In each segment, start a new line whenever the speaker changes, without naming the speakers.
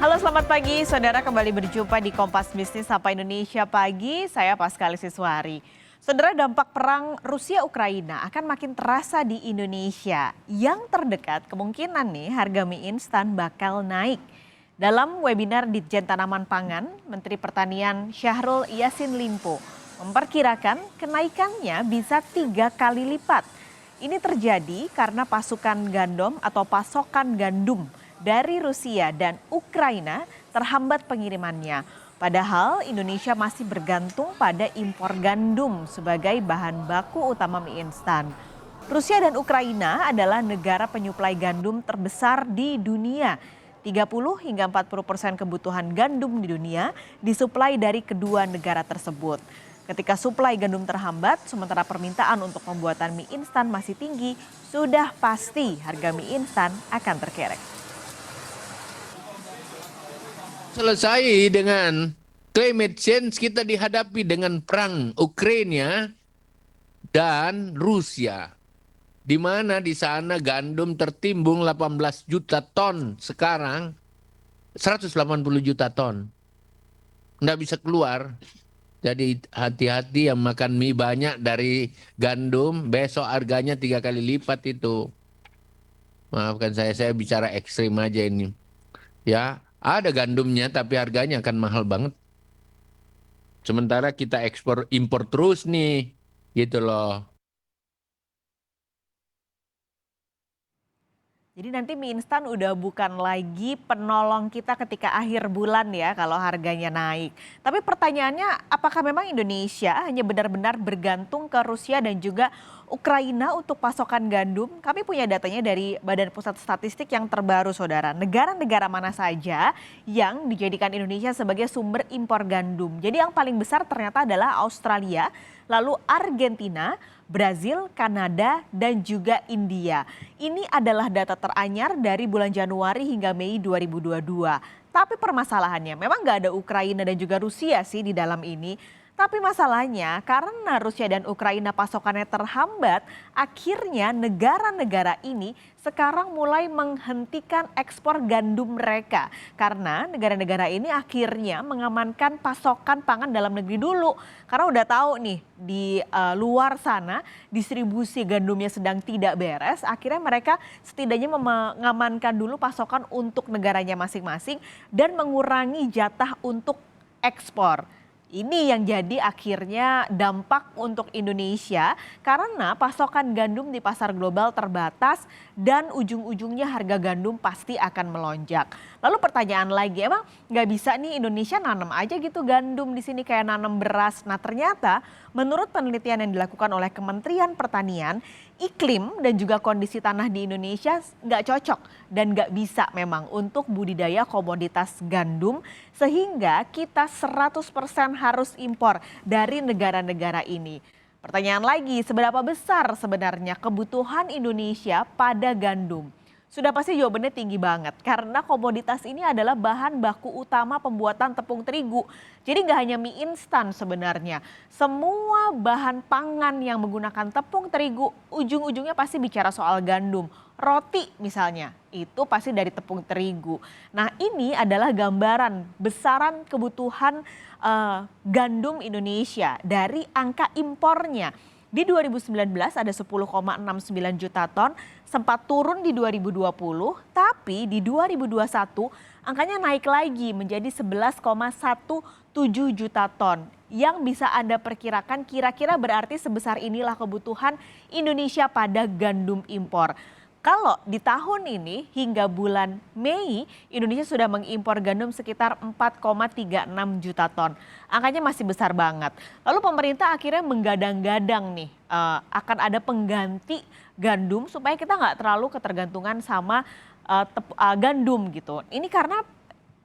Halo selamat pagi, saudara kembali berjumpa di Kompas Bisnis Sapa Indonesia Pagi, saya Paskali Siswari. Saudara, dampak perang Rusia-Ukraina akan makin terasa di Indonesia. Yang terdekat kemungkinan nih harga mie instan bakal naik. Dalam webinar Ditjen Tanaman Pangan, Menteri Pertanian Syahrul Yassin Limpo memperkirakan kenaikannya bisa 3 kali lipat. Ini terjadi karena pasokan gandum dari Rusia dan Ukraina terhambat pengirimannya. Padahal Indonesia masih bergantung pada impor gandum sebagai bahan baku utama mie instan. Rusia dan Ukraina adalah negara penyuplai gandum terbesar di dunia. 30 hingga 40% kebutuhan gandum di dunia disuplai dari kedua negara tersebut. Ketika suplai gandum terhambat, sementara permintaan untuk pembuatan mie instan masih tinggi, sudah pasti harga mie instan akan terkerek.
Selesai dengan climate change, kita dihadapi dengan perang Ukraina dan Rusia. Di mana di sana gandum tertimbun 18 juta ton, sekarang 180 juta ton. Nggak bisa keluar. Jadi hati-hati yang makan mie banyak dari gandum, besok harganya 3 kali lipat itu. Maafkan saya bicara ekstrim aja ini. Ya, ada gandumnya tapi harganya akan mahal banget. Sementara kita ekspor impor terus nih, gitu loh.
Jadi nanti mie instan udah bukan lagi penolong kita ketika akhir bulan ya kalau harganya naik. Tapi pertanyaannya apakah memang Indonesia hanya benar-benar bergantung ke Rusia dan juga Ukraina untuk pasokan gandum? Kami punya datanya dari Badan Pusat Statistik yang terbaru saudara. Negara-negara mana saja yang dijadikan Indonesia sebagai sumber impor gandum. Jadi yang paling besar ternyata adalah Australia, lalu Argentina, Brazil, Kanada, dan juga India. Ini adalah data teranyar dari bulan Januari hingga Mei 2022. Tapi permasalahannya memang nggak ada Ukraina dan juga Rusia sih di dalam ini. Tapi masalahnya karena Rusia dan Ukraina pasokannya terhambat, akhirnya negara-negara ini sekarang mulai menghentikan ekspor gandum mereka. Karena negara-negara ini akhirnya mengamankan pasokan pangan dalam negeri dulu. Karena udah tahu nih di luar sana distribusi gandumnya sedang tidak beres, akhirnya mereka setidaknya mengamankan dulu pasokan untuk negaranya masing-masing dan mengurangi jatah untuk ekspor. Ini yang jadi akhirnya dampak untuk Indonesia karena pasokan gandum di pasar global terbatas dan ujung-ujungnya harga gandum pasti akan melonjak. Lalu pertanyaan lagi, emang nggak bisa nih Indonesia nanam aja gitu gandum di sini kayak nanam beras? Nah ternyata menurut penelitian yang dilakukan oleh Kementerian Pertanian, iklim dan juga kondisi tanah di Indonesia nggak cocok dan nggak bisa memang untuk budidaya komoditas gandum sehingga kita 100% harus impor dari negara-negara ini. Pertanyaan lagi, seberapa besar sebenarnya kebutuhan Indonesia pada gandum? Sudah pasti jawabannya tinggi banget karena komoditas ini adalah bahan baku utama pembuatan tepung terigu. Jadi nggak hanya mie instan sebenarnya. Semua bahan pangan yang menggunakan tepung terigu ujung-ujungnya pasti bicara soal gandum. Roti misalnya itu pasti dari tepung terigu. Nah ini adalah gambaran besaran kebutuhan gandum Indonesia dari angka impornya. Di 2019 ada 10,69 juta ton, sempat turun di 2020, tapi di 2021 angkanya naik lagi menjadi 11,17 juta ton. Yang bisa Anda perkirakan kira-kira berarti sebesar inilah kebutuhan Indonesia pada gandum impor. Kalau di tahun ini hingga bulan Mei, Indonesia sudah mengimpor gandum sekitar 4,36 juta ton. Angkanya masih besar banget. Lalu pemerintah akhirnya menggadang-gadang nih akan ada pengganti gandum supaya kita nggak terlalu ketergantungan sama gandum gitu. Ini karena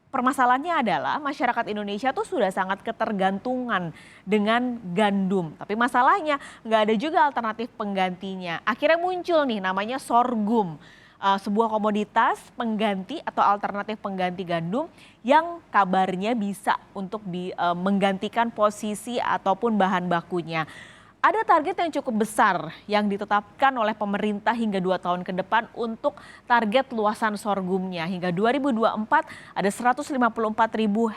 permasalahannya adalah masyarakat Indonesia tuh sudah sangat ketergantungan dengan gandum. Tapi masalahnya nggak ada juga alternatif penggantinya. Akhirnya muncul nih namanya sorghum. Sebuah komoditas pengganti atau alternatif pengganti gandum yang kabarnya bisa untuk menggantikan posisi ataupun bahan bakunya. Ada target yang cukup besar yang ditetapkan oleh pemerintah hingga 2 tahun ke depan untuk target luasan sorghumnya. Hingga 2024 ada 154.000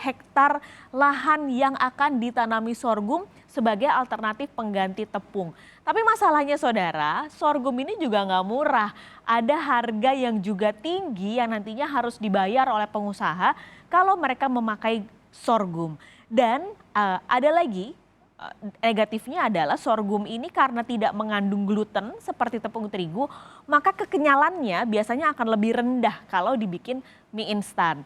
hektar lahan yang akan ditanami sorghum sebagai alternatif pengganti tepung. Tapi masalahnya saudara, sorghum ini juga nggak murah. Ada harga yang juga tinggi yang nantinya harus dibayar oleh pengusaha kalau mereka memakai sorghum. Dan ada lagi negatifnya adalah sorghum ini karena tidak mengandung gluten seperti tepung terigu, maka kekenyalannya biasanya akan lebih rendah kalau dibikin mie instan.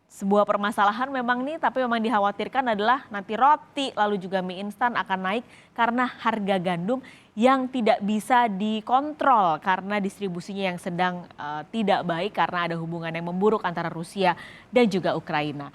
Sebuah permasalahan memang nih, tapi memang dikhawatirkan adalah nanti roti lalu juga mie instan akan naik karena harga gandum yang tidak bisa dikontrol karena distribusinya yang sedang tidak baik karena ada hubungan yang memburuk antara Rusia dan juga Ukraina.